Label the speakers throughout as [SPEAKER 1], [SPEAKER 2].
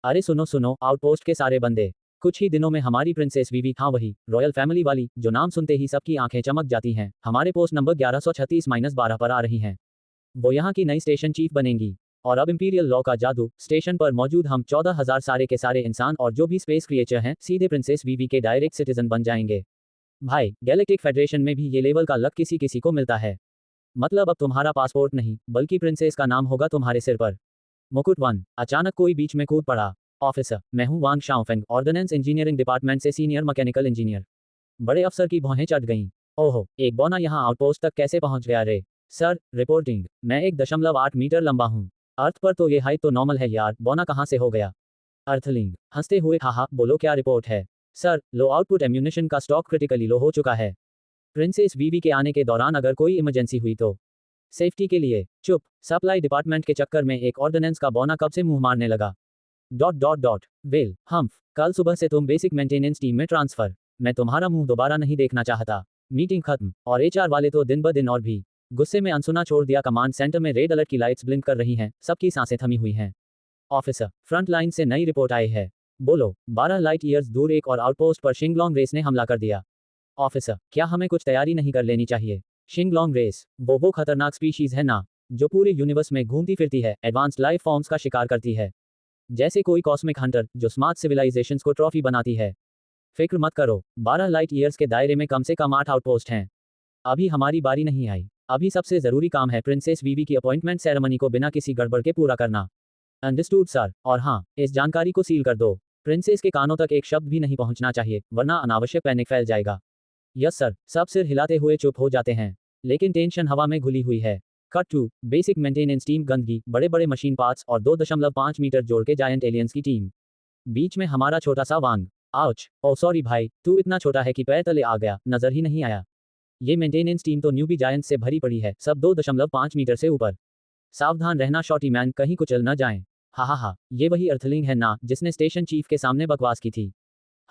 [SPEAKER 1] अरे सुनो सुनो आउटपोस्ट के सारे बंदे। कुछ ही दिनों में हमारी प्रिंसेस वीवी, हाँ वही रॉयल फैमिली वाली, जो नाम सुनते ही सबकी आंखें चमक जाती हैं, हमारे पोस्ट नंबर 1136-12 पर आ रही हैं। वो यहाँ की नई स्टेशन चीफ बनेंगी। और अब इंपीरियल लॉ का जादू, स्टेशन पर मौजूद हम 14,000 सारे के सारे इंसान और जो भी स्पेस क्रिएचर हैं सीधे प्रिंसेस वीवी के डायरेक्ट सिटीजन बन जाएंगे। भाई गैलेक्टिक फेडरेशन में भी ये लेवल का लक किसी किसी को मिलता है। मतलब अब तुम्हारा पासपोर्ट नहीं बल्कि प्रिंसेस का नाम होगा तुम्हारे सिर पर। मुकुट वन। अचानक कोई बीच में कूद पड़ा। ऑफिसर, मैं हूँ वांग शाओफेंग, ऑर्डिनेंस इंजीनियरिंग डिपार्टमेंट से सीनियर मैकेनिकल इंजीनियर। बड़े अफसर की भौहें चढ़ गईं। ओहो, एक बौना यहाँ आउटपोस्ट तक कैसे पहुंच गया रे? Sir, reporting. मैं 1.8 मीटर लंबा हूँ। अर्थ पर तो ये हाइट तो नॉर्मल है यार, बौना कहाँ से हो गया? अर्थलिंग हंसते हुए, हाहा बोलो क्या रिपोर्ट है? सर, लो आउटपुट एम्यूनिशन का स्टॉक क्रिटिकली लो हो चुका है। प्रिंसेस वीवी के आने के दौरान अगर कोई इमरजेंसी हुई तो। सेफ्टी के लिए चुप। सप्लाई डिपार्टमेंट के चक्कर में एक ऑर्डिनेंस का बौना कब से मुंह मारने लगा। डॉट डॉट डॉट वेल हम्फ, कल सुबह से तुम बेसिक मेंटेनेंस टीम में ट्रांसफर। मैं तुम्हारा मुंह दोबारा नहीं देखना चाहता। मीटिंग खत्म। और एचआर वाले तो दिन ब दिन और भी गुस्से में अनसुना छोड़ दिया। कमांड सेंटर में रेड अलर्ट की लाइट्स ब्लिंक कर रही हैं, सबकी सांसें थमी हुई हैं। ऑफिसर, फ्रंट लाइन से नई रिपोर्ट आई है। बोलो। 12 लाइट ईयर्स दूर एक और आउटपोस्ट पर शिंगलोंग रेस ने हमला कर दिया। ऑफिसर, क्या हमें कुछ तैयारी नहीं कर लेनी चाहिए? शिंगलोंग रेस वो खतरनाक स्पीशीज है ना, जो पूरे यूनिवर्स में घूमती फिरती है, एडवांस्ड लाइफ फॉर्म्स का शिकार करती है। जैसे कोई कॉस्मिक हंटर जो स्मार्ट सिविलाइजेशंस को ट्रॉफी बनाती है। फिक्र मत करो, 12 लाइट ईयर्स के दायरे में कम से कम 8 आउटपोस्ट हैं। अभी हमारी बारी नहीं आई। अभी सबसे जरूरी काम है प्रिंसेस वीवी की अपॉइंटमेंट सेरेमनी को बिना किसी गड़बड़ के पूरा करना। Understood sir. और हाँ, इस जानकारी को सील कर दो। प्रिंसेस के कानों तक एक शब्द भी नहीं पहुंचना चाहिए, वरना अनावश्यक पैनिक फैल जाएगा। Yes sir. सब सिर हिलाते हुए चुप हो जाते हैं, लेकिन टेंशन हवा में घुली हुई है। Cut to basic maintenance team, गंदगी, बड़े बड़े मशीन पार्ट्स और 2.5 मीटर जोड़ के जायंट एलियंस की टीम। बीच में हमारा छोटा सा वांग। आउच, ओ सॉरी भाई, तू इतना छोटा है कि पैर तले आ गया, नजर ही नहीं आया। ये मेंटेनेंस टीम तो न्यूबी जायंट से भरी पड़ी है, सब 2.5 मीटर से ऊपर। सावधान रहना शॉटी मैन, कहीं कुचल न जाएं। हा हा हा, ये वही अर्थलिंग है ना जिसने स्टेशन चीफ के सामने बकवास की थी?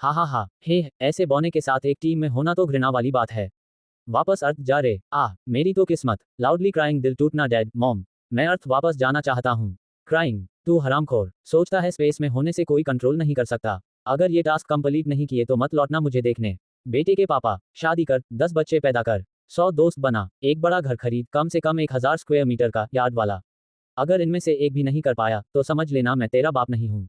[SPEAKER 1] हा हा हा, हे ऐसे बौने के साथ एक टीम में होना तो घृणा वाली बात है। वापस अर्थ जा रे, मेरी तो किस्मत। लाउडली क्राइंग, दिल टूटना, डैड मॉम, मैं अर्थ वापस जाना चाहता हूँ। क्राइंग, तू हरामखोर, सोचता है स्पेस में होने से कोई कंट्रोल नहीं कर सकता। अगर ये टास्क कंप्लीट नहीं किए तो मत लौटना मुझे देखने। बेटे के पापा, शादी कर, 10 बच्चे पैदा कर, 100 दोस्त बना, एक बड़ा घर खरीद, कम से कम 1000 स्क्वायर मीटर का यार्ड वाला। अगर इनमें से एक भी नहीं कर पाया तो समझ लेना मैं तेरा बाप नहीं हूँ।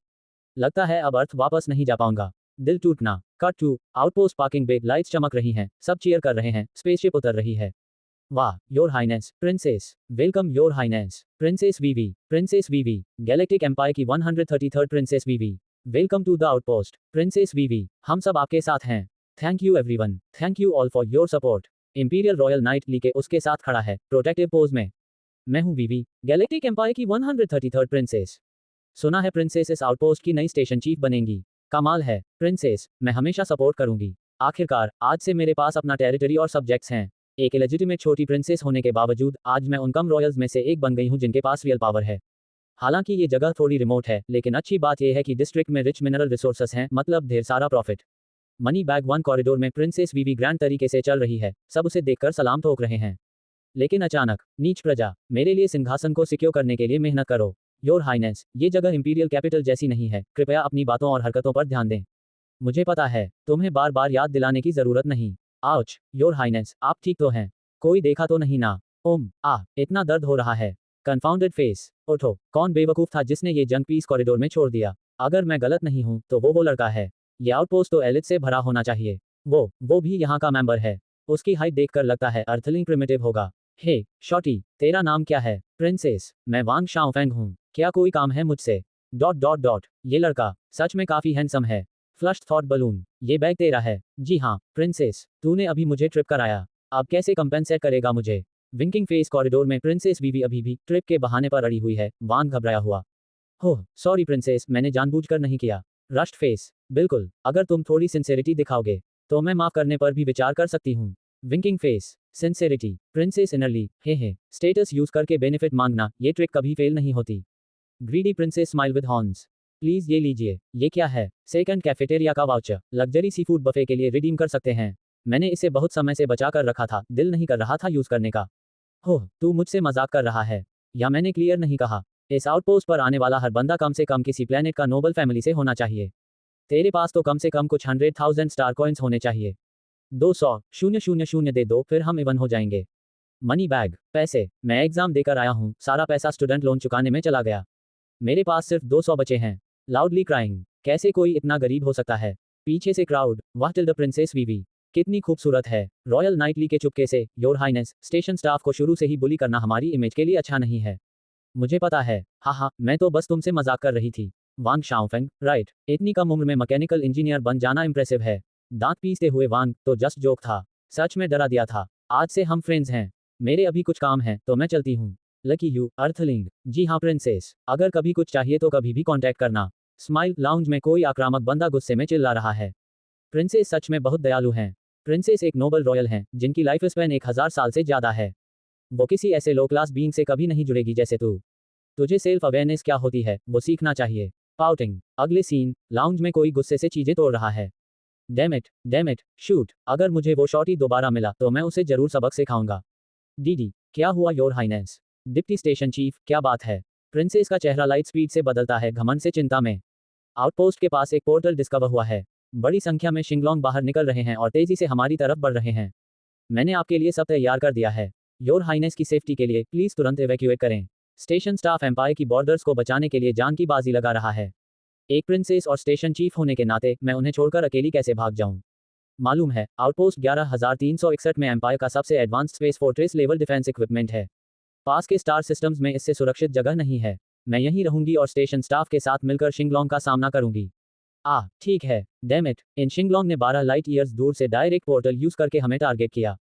[SPEAKER 1] लगता है अब अर्थ वापस नहीं जा पाऊंगा। दिल टूटना। कट टू आउटपोस्ट पार्किंग पे, लाइट्स चमक रही हैं, सब चीयर कर रहे हैं, स्पेसशिप उतर रही है। वाह your highness, princess, welcome your highness, princess Vivi, princess Vivi, galactic empire की 133rd princess Vivi, welcome to the outpost, princess Vivi, हम सब आपके साथ हैं। Thank you everyone, thank you all for your support. Imperial royal knight Li के उसके साथ खड़ा है, प्रोटेक्टिव पोज में। मैं हूँ वीवी, गैलेक्टिक एम्पायर की 133rd प्रिंसेस। सुना है प्रिंसेस इस आउटपोस्ट की नई स्टेशन चीफ बनेंगी। कमाल है प्रिंसेस, मैं हमेशा सपोर्ट करूंगी। आखिरकार आज से मेरे पास अपना टेरिटरी और सब्जेक्ट्स हैं। एक इलेजिटिमेट छोटी प्रिंसेस होने के बावजूद आज मैं उन कम रॉयल्स में से एक बन गई हूं जिनके पास रियल पावर है। हालांकि ये जगह थोड़ी रिमोट है, लेकिन अच्छी बात यह है कि डिस्ट्रिक्ट में रिच मिनरल रिसोर्सेस हैं, मतलब ढेर सारा प्रॉफिट। मनी बैग 1 कॉरिडोर में प्रिंसेस वीवी ग्रैंड तरीके से चल रही है, सब उसे देखकर सलाम ठोक रहे हैं। लेकिन अचानक, नीच प्रजा, मेरे लिए सिंहासन को सिक्योर करने के लिए मेहनत करो। योर हाइनेस, ये जगह इंपीरियल कैपिटल जैसी नहीं है, कृपया अपनी बातों और हरकतों पर ध्यान दें। मुझे पता है, तुम्हें बार बार याद दिलाने की जरूरत नहीं। आउच, योर हाइनेस, आप ठीक तो हैं? कोई देखा तो नहीं ना? इतना दर्द हो रहा है। कंफाउंडेड फेस, उठो, कौन बेवकूफ था जिसने ये जंग पीस कॉरिडोर में छोड़ दिया? अगर मैं गलत नहीं हूं तो वो लड़का है। ये आउटपोस्ट तो एलिट से भरा होना चाहिए। वो भी यहाँ का मेंबर है। उसकी हाइट देखकर लगता है अर्थलिंग प्रिमिटिव होगा। हे शॉटी, तेरा नाम क्या है? प्रिंसेस, मैं वांग शाओफेंग हूँ, क्या कोई काम है मुझसे? डॉट डॉट डॉट, ये लड़का सच में काफी हैंडसम है। फ्लश्ड थॉट बलून, ये बैग तेरा है? जी हाँ प्रिंसेस, तूने अभी मुझे ट्रिप कराया, अब कैसे कंपेंसेट करेगा मुझे? विंकिंग फेस कॉरिडोर में प्रिंसेस वीवी अभी भी ट्रिप के बहाने पर अड़ी हुई है, वांग घबराया हुआ। हो सॉरी प्रिंसेस, मैंने जानबूझकर नहीं किया। रश्ड फेस, बिल्कुल, अगर तुम थोड़ी सिंसेरिटी दिखाओगे तो मैं माफ करने पर भी विचार कर सकती हूँ। Winking face, sincerity, princess inwardly, hey status use करके बेनिफिट मांगना, ये ट्रिक कभी फेल नहीं होती। Greedy princess smile with horns, please ये लीजिए। ये क्या है? सेकंड कैफेटेरिया का वाउचर, लग्जरी सी फूड बफे के लिए रिडीम कर सकते हैं। मैंने इसे बहुत समय से बचा कर रखा था, दिल नहीं कर रहा था यूज करने का। तू मुझसे मजाक कर रहा है या मैंने क्लियर नहीं कहा? इस आउटपोस्ट पर आने वाला हर बंदा कम से कम किसी प्लेनेट का नोबल फैमिली से होना चाहिए। तेरे पास तो कम से कम कुछ 100,000 स्टार कॉइन्स होने चाहिए। 200,000 दे दो, फिर हम इवन हो जाएंगे। मनी बैग, पैसे, मैं एग्जाम देकर आया हूँ, सारा पैसा स्टूडेंट लोन चुकाने में चला गया। मेरे पास सिर्फ 200 बचे हैं। लाउडली क्राइंग, कैसे कोई इतना गरीब हो सकता है। पीछे से क्राउड, वाह टिल द प्रिंसेस वीवी, कितनी खूबसूरत है। रॉयल नाइटली के चुपके से, योर हाइनेस, स्टेशन स्टाफ को शुरू से ही बुली करना हमारी इमेज के लिए अच्छा नहीं है। मुझे पता है, हाँ, मैं तो बस तुमसे मजाक कर रही थी। वांग शाओफेंग, राइट, इतनी कम उम्र में मैकेनिकल इंजीनियर बन जाना इंप्रेसिव है। दांत पीसते हुए वांग, तो जस्ट जोक था। सच में डरा दिया था। आज से हम फ्रेंड्स हैं। मेरे अभी कुछ काम है तो मैं चलती हूँ। Lucky you, अर्थलिंग। जी हाँ प्रिंसेस, अगर कभी कुछ चाहिए तो कभी भी कांटेक्ट करना। स्माइल लाउंज में कोई आक्रामक बंदा गुस्से में चिल्ला रहा है। प्रिंसेस सच में बहुत दयालु हैं। प्रिंसेस एक नोबल रॉयल हैं जिनकी लाइफ स्पैन 1000 साल से ज्यादा है। वो किसी ऐसे लो क्लास बीइंग से कभी नहीं जुड़ेगी जैसे तू। तुझे सेल्फ अवेयरनेस क्या होती है वो सीखना चाहिए। पाउटिंग, अगले सीन, लाउंज में कोई गुस्से से चीजें तोड़ रहा है। डैम इट, शूट, अगर मुझे वो शॉटी दोबारा मिला तो मैं उसे जरूर सबक सिखाऊंगा। डीडी, क्या हुआ your highness? Deputy station chief, क्या बात है? प्रिंसेस का चेहरा लाइट स्पीड से बदलता है, घमंड से चिंता में। आउटपोस्ट के पास एक पोर्टल डिस्कवर हुआ है। बड़ी संख्या में शिंगलोंग बाहर निकल रहे हैं और तेजी से हमारी तरफ बढ़ रहे हैं। मैंने आपके लिए सब तैयार कर दिया है। योर हाइनेस की सेफ्टी के लिए प्लीज तुरंत इवैक्यूएट करें। स्टेशन स्टाफ एम्पायर की बॉर्डर्स को बचाने के लिए जान की बाजी लगा रहा है। एक प्रिंसेस और स्टेशन चीफ होने के नाते मैं उन्हें छोड़कर अकेली कैसे भाग जाऊं। मालूम है, आउटपोस्ट 11361 में एम्पायर का सबसे advanced space fortress level defence equipment है। पास के स्टार सिस्टम्स में इससे सुरक्षित जगह नहीं है। मैं यहीं रहूंगी और स्टेशन स्टाफ के साथ मिलकर शिंगलोंग का सामना करूंगी। ठीक है। डैम इट, इन शिंगलोंग ने 12 लाइट ईयर्स दूर से डायरेक्ट पोर्टल यूज करके हमें टारगेट किया।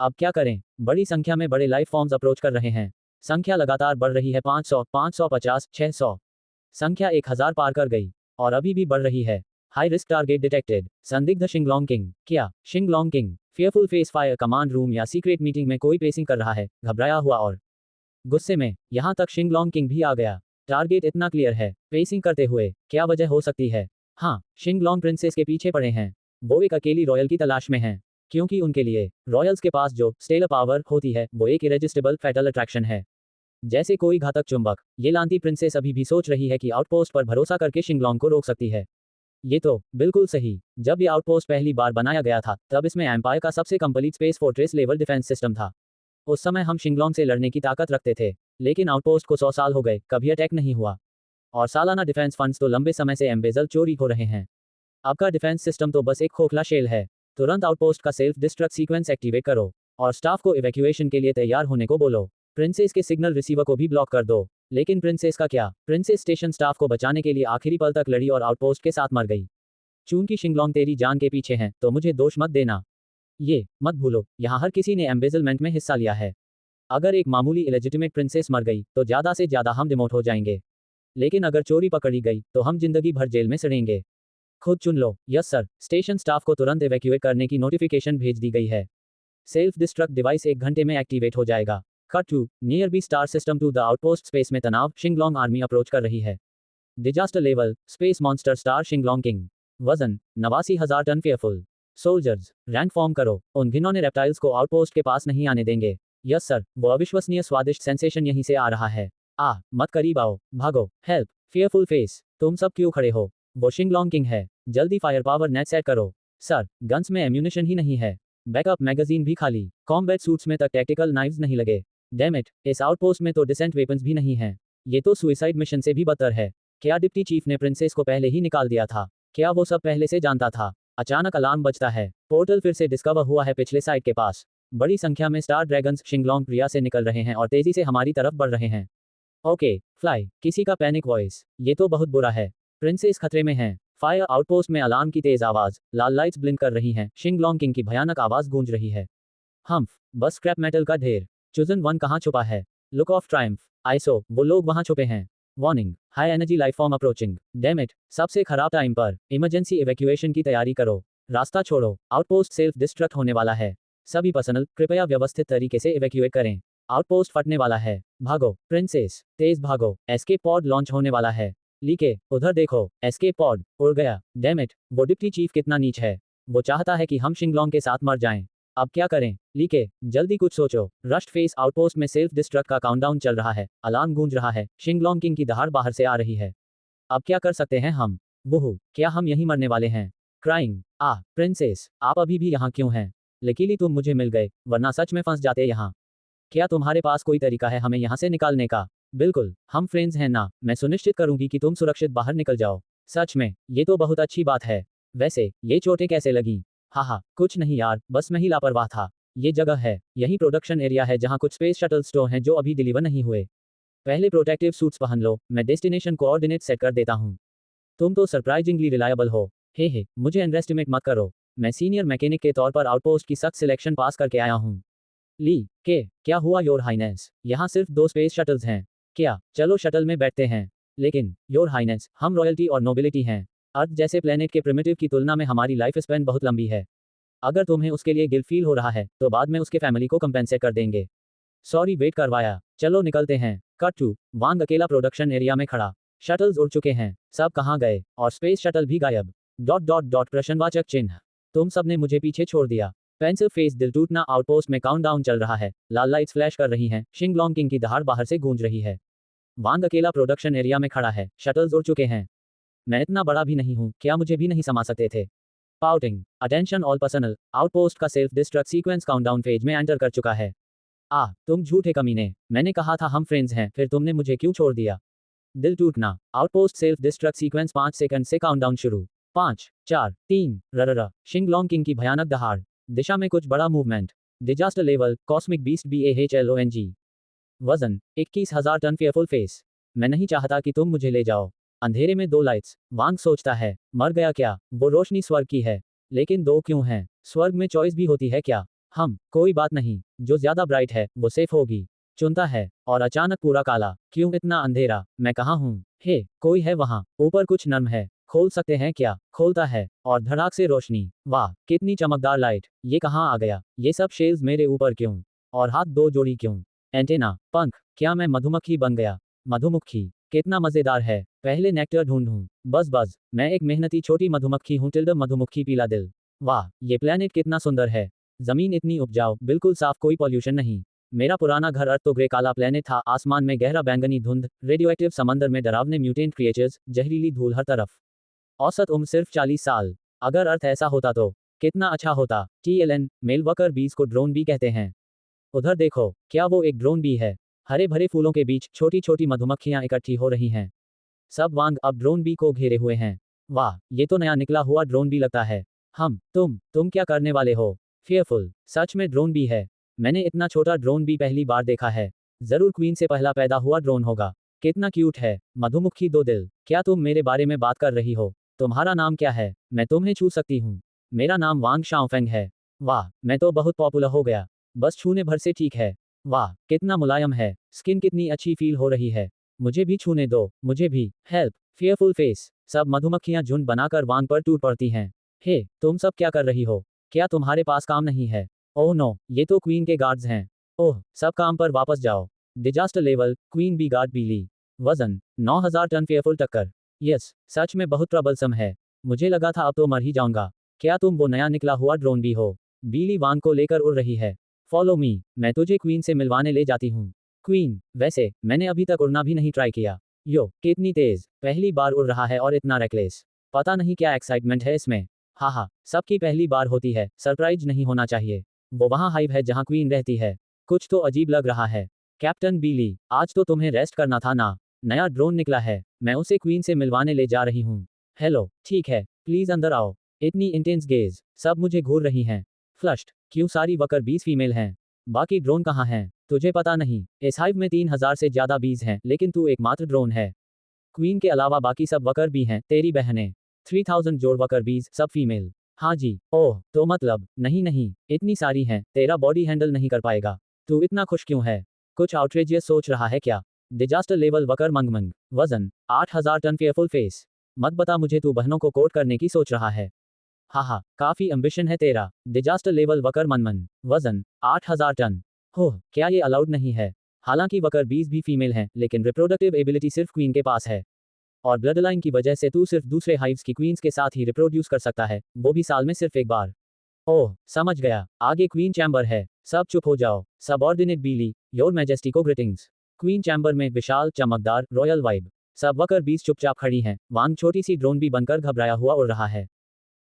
[SPEAKER 1] अब क्या करें? बड़ी संख्या में बड़े लाइफ फॉर्म्स अप्रोच कर रहे हैं। संख्या लगातार बढ़ रही है। 500, 550, 600। संख्या 1000 पार कर गई और अभी भी बढ़ रही है। High risk target detected. संदिग्ध शिंगलोंग किंग। क्या Shinglong king fearful face fire command room या सीक्रेट मीटिंग में कोई पेसिंग कर रहा है, घबराया हुआ और गुस्से में। यहां तक शिंगलोंग किंग भी आ गया। टारगेट इतना क्लियर है, पेसिंग करते हुए क्या वजह हो सकती है? हाँ, शिंगलोंग प्रिंसेस के पीछे पड़े हैं। वो एक अकेली रॉयल की तलाश में हैं, क्योंकि उनके लिए रॉयल्स के पास जो स्टेलर पावर होती है वो एक इरेजिस्टिबल फैटल अट्रैक्शन है, जैसे कोई घातक चुंबक। ये लांती प्रिंसेस अभी भी सोच रही है कि आउटपोस्ट पर भरोसा करके शिंगलोंग को रोक सकती है। ये तो बिल्कुल सही। जब ये आउटपोस्ट पहली बार बनाया गया था तब इसमें एम्पायर का सबसे complete space fortress level defence system था। उस समय हम शिंगलोंग से लड़ने की ताकत रखते थे, लेकिन आउटपोस्ट को 100 साल हो गए, कभी अटैक नहीं हुआ। और सालाना डिफेंस फंड्स तो लंबे समय से एम्बेजल चोरी हो रहे हैं। आपका डिफेंस सिस्टम तो बस एक खोखला शेल है। तुरंत आउटपोस्ट का सेल्फ डिस्ट्रक्ट सीक्वेंस एक्टिवेट करो और स्टाफ को इवैक्यूएशन के लिए तैयार होने को बोलो। प्रिंसेस के सिग्नल रिसीवर को भी ब्लॉक कर दो। लेकिन प्रिंसेस का क्या? प्रिंसेस स्टेशन स्टाफ को बचाने के लिए आखिरी पल तक लड़ी और आउटपोस्ट के साथ मर गई। चूंकि शिंगलोंग तेरी जान के पीछे हैं तो मुझे दोष मत देना। ये मत भूलो, यहाँ हर किसी ने एम्बेजलमेंट में हिस्सा लिया है। अगर एक मामूली इलेजिटिमेट प्रिंसेस मर गई तो ज्यादा से ज्यादा हम डिमोट हो जाएंगे, लेकिन अगर चोरी पकड़ी गई तो हम जिंदगी भर जेल में सड़ेंगे। खुद चुन लो। Yes sir. स्टेशन स्टाफ को तुरंत इवैक्यूएट करने की नोटिफिकेशन भेज दी गई है। सेल्फ डिस्ट्रक्ट डिवाइस 1 घंटे में एक्टिवेट हो जाएगा। Cut to near B star system to the outpost space में तनाव। शिंगलोंग आर्मी अप्रोच कर रही है। Disaster level space monster star Shinglong king. वजन 89,000 ton. Fearful soldiers rank form करो। उन घिनौने रेप्टाइल्स को आउटपोस्ट के पास नहीं आने देंगे। Yes sir. वो अविश्वसनीय स्वादिष्ट सेंसेशन यहीं से आ रहा है। मत करीब आओ, भागो। हेल्प। फेयरफुल फेस, तुम सब क्यों खड़े हो? वो शिंगलोंग किंग है। जल्दी फायर पावर नेट सेट करो। सर, गन्स में एम्यूनिशन ही नहीं है। बैकअप मैगजीन भी खाली। कॉम्बैट सूट्स में तक टैक्टिकल नाइव्स नहीं लगे। डैम इट, इस आउटपोस्ट में तो डिसेंट वेपन्स भी नहीं हैं। ये तो सुइसाइड मिशन से भी बदतर है। क्या डिप्टी चीफ ने प्रिंसेस को पहले ही निकाल दिया था? क्या वो सब पहले से जानता था? अचानक अलार्म बजता है। पोर्टल फिर से डिस्कवर हुआ है पिछले साइड के पास। बड़ी संख्या में स्टार ड्रैगन्स शिंगलोंग प्रिया से निकल रहे हैं और तेजी से हमारी तरफ बढ़ रहे हैं। Okay, fly. किसी का पैनिक वॉइस। ये तो बहुत बुरा है। प्रिंसेस खतरे में हैं। फायर आउटपोस्ट में अलार्म की तेज आवाज, लाल लाइट्स ब्लिंक कर रही हैं, शिंगलोंग किंग की भयानक आवाज गूंज रही है। हम्फ, बस स्क्रैप मेटल का ढेर। चुजन वन कहाँ छुपा है? Look of Triumph. आइसो, वो लोग वहां छुपे हैं। Warning, high energy life form approaching. Damn it, सबसे खराब टाइम पर इमरजेंसी इवैक्यूएशन की तैयारी करो। रास्ता छोड़ो, आउटपोस्ट सेल्फ डिस्ट्रक्ट होने वाला है। सभी पर्सनल कृपया व्यवस्थित तरीके से इवैक्यूएट करें। आउटपोस्ट फटने वाला है। भागो प्रिंसेस, तेज भागो। एस्केप पॉड लॉन्च होने वाला है। लीके, उधर देखो, एस्केप पॉड उड़ गया। डैम इट, वो डिप्टी चीफ कितना नीच है। वो चाहता है कि हम शिंगलोंग के साथ मर जाएं। अब क्या करें? लीके, जल्दी कुछ सोचो। रस्ट फेस आउटपोस्ट में सेल्फ डिस्ट्रक्ट का काउंटडाउन चल रहा है, अलार्म गूंज रहा है, शिंगलोंग किंग की दहाड़ बाहर से आ रही है। अब क्या कर सकते हैं हम? वुहू, क्या हम यहीं मरने वाले हैं? क्राइंग, प्रिंसेस, आप अभी भी यहाँ क्यों हैं? लकीली तुम मुझे मिल गए, वरना सच में फंस जाते यहाँ। क्या तुम्हारे पास कोई तरीका है हमें यहाँ से निकालने का? बिल्कुल, हम फ्रेंड्स हैं ना, मैं सुनिश्चित करूंगी कि तुम सुरक्षित बाहर निकल जाओ। सच में, ये तो बहुत अच्छी बात है। वैसे, ये चोटें कैसे लगी? हाँ, कुछ नहीं यार, बस मैं ही लापरवाह था। ये जगह है, यही प्रोडक्शन एरिया है जहाँ कुछ स्पेस शटल स्टोर हैं जो अभी डिलीवर नहीं हुए। पहले प्रोटेक्टिव सूट्स पहन लो, मैं डेस्टिनेशन कोऑर्डिनेट सेट कर देता हूँ। तुम तो सरप्राइजिंगली रिलायबल हो। हे, मुझे अंडरएस्टिमेट मत करो। मैं सीनियर मैकेनिक के तौर पर आउटपोस्ट की सख्त सिलेक्शन पास करके आया हूँ। ली के, क्या हुआ योर हाइनेस? यहाँ सिर्फ 2 स्पेस शटल्स हैं। क्या? चलो शटल में बैठते हैं। लेकिन योर हाइनेस, हम रॉयल्टी और नोबिलिटी हैं। अर्थ जैसे प्लेनेट के प्रिमिटिव की तुलना में हमारी लाइफ स्पैन बहुत लंबी है। अगर तुम्हें उसके लिए गिल्ट फील हो रहा है तो बाद में उसके फैमिली को कंपेंसेट कर देंगे। सॉरी वेट करवाया, चलो निकलते हैं। कट टू वांग अकेला प्रोडक्शन एरिया में खड़ा। शटल्स उड़ चुके हैं, सब कहाँ गए? और स्पेस शटल भी गायब। डॉट डॉट डॉट प्रश्नवाचक चिन्ह। तुम सबने मुझे पीछे छोड़ दिया। पेंसिल फेस दिल टूटना आउटपोस्ट में काउंटडाउन चल रहा है, लाल लाइट्स फ्लैश कर रही हैं, शिंगलोंग किंग की दहाड़ बाहर से गूंज रही है। वांग अकेला प्रोडक्शन एरिया में खड़ा है, शटल्स उड़ चुके हैं। मैं इतना बड़ा भी नहीं हूँ, क्या मुझे भी नहीं समा सकते थे? Pouting, attention all personnel, outpost का self destruct sequence countdown phase में एंटर कर चुका है। तुम झूठे कमीने, मैंने कहा था हम फ्रेंड्स हैं, फिर तुमने मुझे क्यों छोड़ दिया? दिल टूटना, outpost self destruct sequence 5 second से काउंटडाउन शुरू। 5, 4, 3, रररा, शिंगलोंग किंग की भयानक दहाड़। दिशा में कुछ बड़ा movement. Disaster level, cosmic beast BAHLONG। वजन, 21,000 टन फेयरफुल फेस। मैं नहीं चाहता कि तुम मुझे ले जाओ। अंधेरे में 2 लाइट्स, वांग सोचता है, मर गया क्या? वो रोशनी स्वर्ग की है। लेकिन 2 क्यों हैं? स्वर्ग में चॉइस भी होती है क्या? कोई बात नहीं, जो ज्यादा ब्राइट है, वो सेफ होगी। चुनता है, और अचानक पूरा काला। क्यों इतना अंधेरा? मैं कहाँ हूँ? हे, कोई है वहाँ, ऊपर कुछ नर्म है। खोल सकते हैं क्या? खोलता है, और धड़ाक से रोशनी। वाह, कितनी चमकदार लाइट। ये कहाँ आ गया? ये सब शेल्स मेरे ऊपर क्यों? और हाथ 2 जोड़ी क्यों? एंटेना, पंख, क्या मैं मधुमक्खी बन गया? मधुमक्खी, कितना मजेदार है। पहले नेक्टर ढूंढूं। बस, मैं एक मेहनती छोटी मधुमक्खी हूँ। टिल्डर मधुमक्खी पीला दिल। वाह, ये प्लेनेट कितना सुंदर है। जमीन इतनी उपजाऊ, बिल्कुल साफ, कोई पॉल्यूशन नहीं। मेरा पुराना घर अर्थ तो ग्रे काला प्लेनेट था, आसमान में गहरा बैंगनी धुंध, रेडियोएक्टिव समंदर में डरावने म्यूटेंट क्रिएचर्स, जहरीली धूल हर तरफ। औसत उम्र सिर्फ 40 साल। अगर अर्थ ऐसा होता तो कितना अच्छा होता। TLN, मेल वर्कर बीज को ड्रोन बी कहते हैं। उधर देखो, क्या वो एक ड्रोन बी है? हरे भरे फूलों के बीच छोटी छोटी मधुमक्खियां इकट्ठी हो रही हैं। सब वांग अब ड्रोन बी को घेरे हुए हैं। वाह, ये तो नया निकला हुआ ड्रोन बी लगता है। तुम क्या करने वाले हो? फेयरफुल, सच में ड्रोन बी है। मैंने इतना छोटा ड्रोन बी पहली बार देखा है। जरूर क्वीन से पहला पैदा हुआ ड्रोन होगा। कितना क्यूट है। मधुमक्खी 2 दिल, क्या तुम मेरे बारे में बात कर रही हो? तुम्हारा नाम क्या है? मैं तुम्हें छू सकती हूँ। मेरा नाम वांग शाओफेंग है। वाह, मैं तो बहुत पॉपुलर हो गया। बस छूने भर से ठीक है। वाह, कितना मुलायम है। स्किन कितनी अच्छी फील हो रही है। मुझे भी छूने दो, मुझे भी। Help, fearful face. सब मधुमक्खियां झुंड बनाकर वांग पर टूट पड़ती हैं। हे, तुम सब क्या कर रही हो? क्या तुम्हारे पास काम नहीं है? ओह नो, ये तो क्वीन के गार्ड्स हैं। ओह, सब काम पर वापस जाओ। Disaster level, queen bee guard पीली। वजन, 9,000 टन फेयरफुल टक्कर। यस, सच में बहुत ट्रबलसम है। मुझे लगा था अब तो मर ही जाऊंगा। क्या तुम वो नया निकला हुआ ड्रोन भी हो? बीली वांग को लेकर उड़ रही है। फॉलो मी, मैं तुझे क्वीन से मिलवाने ले जाती हूँ। क्वीन, वैसे मैंने अभी तक उड़ना भी नहीं ट्राई किया। यो, कितनी तेज, पहली बार उड़ रहा है और इतना रेकलेस। पता नहीं क्या एक्साइटमेंट है इसमें। हाँ, सबकी पहली बार होती है, सरप्राइज नहीं होना चाहिए। वो वहाँ हाइव है जहाँ क्वीन रहती है। कुछ तो अजीब लग रहा है। कैप्टन बीली, आज तो तुम्हें रेस्ट करना था ना। नया ड्रोन निकला है, मैं उसे क्वीन से मिलवाने ले जा रही हूँ। हेलो, ठीक है, प्लीज अंदर आओ। इतनी इंटेंस गेज, सब मुझे घूर रही हैं। फ्लश्ड, क्यों सारी वर्कर बीज फीमेल हैं? बाकी ड्रोन कहाँ हैं? तुझे पता नहीं, इस हाइव में 3,000 से ज्यादा बीज हैं, लेकिन तू एकमात्र ड्रोन है। क्वीन के अलावा बाकी सब वर्कर भी हैं, तेरी बहनें। 3,000 जोड़ वर्कर बीज, सब फीमेल। हाँ जी, ओह, तो मतलब, नहीं, इतनी सारी हैं, तेरा बॉडी हैंडल नहीं कर पाएगा। तू इतना खुश क्यों है? कुछ आउटरेजियस सोच रहा है क्या? Disaster level worker Mangmang. वजन, 8,000 टन फेयरफुल फेस। मत बता मुझे तू बहनों को कोट करने की सोच रहा है। हाँ, काफी एम्बिशन है तेरा। Disaster level worker Manman. वजन, 8,000 टन। क्या ये अलाउड नहीं है? हालांकि वर्कर बीज भी फीमेल हैं, लेकिन रिप्रोडक्टिव एबिलिटी सिर्फ क्वीन के पास है। और ब्लड लाइन की वजह से तू सिर्फ दूसरे हाइव्स की क्वींस के साथ ही रिप्रोड्यूस कर सकता है, वो भी साल में सिर्फ एक बार। ओह, समझ गया, आगे क्वीन चैम्बर है। सब चुप हो जाओ। सबऑर्डिनेट बीली, योर मैजेस्टी को ग्रीटिंग्स। क्वीन चैम्बर में विशाल, चमकदार, रॉयल वाइब। सब वकर 20 चुपचाप खड़ी हैं। वांग छोटी सी ड्रोन भी बनकर घबराया हुआ उड़ रहा है।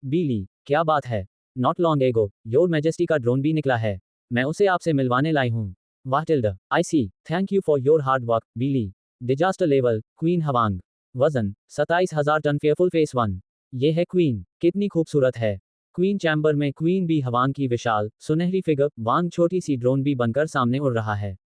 [SPEAKER 1] बीली, क्या बात है? Not long ago, your majesty का ड्रोन भी निकला है। मैं उसे आपसे मिलवाने लाई हूँ। वाह Tilda, I see, thank you for your hard work, Billy. Disaster level, queen Hwang. वजन, 27,000 टन फेयरफुल फेस 1। ये है क्वीन, कितनी खूबसूरत है। क्वीन चैम्बर में क्वीन बी हवांग की विशाल, सुनहरी फिगर, वांग छोटी सी ड्रोन भी बनकर सामने उड़ रहा है।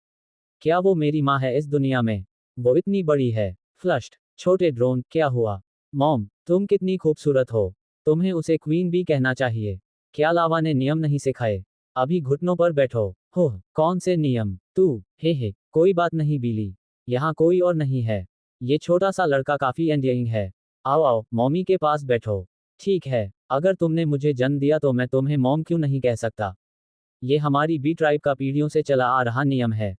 [SPEAKER 1] क्या वो मेरी माँ है इस दुनिया में? वो इतनी बड़ी है। फ्लश्ड, छोटे ड्रोन, क्या हुआ? मॉम, तुम कितनी खूबसूरत हो। तुम्हें उसे क्वीन भी कहना चाहिए। क्या लावा ने नियम नहीं सिखाए? अभी घुटनों पर बैठो। होह, कौन से नियम? तू, हे, कोई बात नहीं बीली। यहाँ कोई और नहीं है। ये छोटा सा लड़का काफी एंडियरिंग है। आओ आओ, मॉमी के पास बैठो। ठीक है, अगर तुमने मुझे जन्म दिया तो मैं तुम्हें मॉम क्यों नहीं कह सकता? ये हमारी बी ट्राइब का पीढ़ियों से चला आ रहा नियम है।